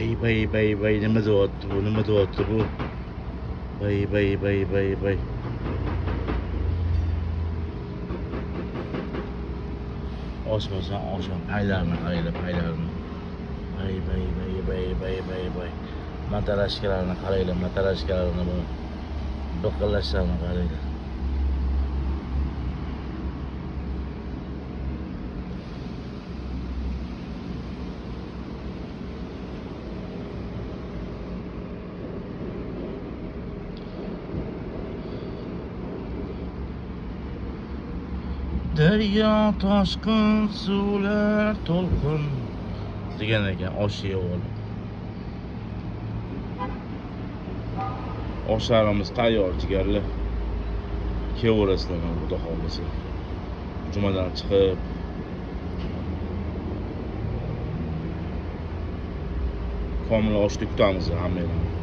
Bay nima deyapti bu? Nima deyapti bu? Bay. Osmasan osma paylarni qaranglar, paylarni. Bay. Matarashkalarni qaranglar, matarashkalarni bu. Biqillashlarini qaranglar. Daryo toshqin suvlar to'lqin degan ekan oshga olib. Oshlarimiz tayyor jigarlar. Kevorasizlar xudo xolasa. Jumadan chiqib komil oshni kutamiz hammadan.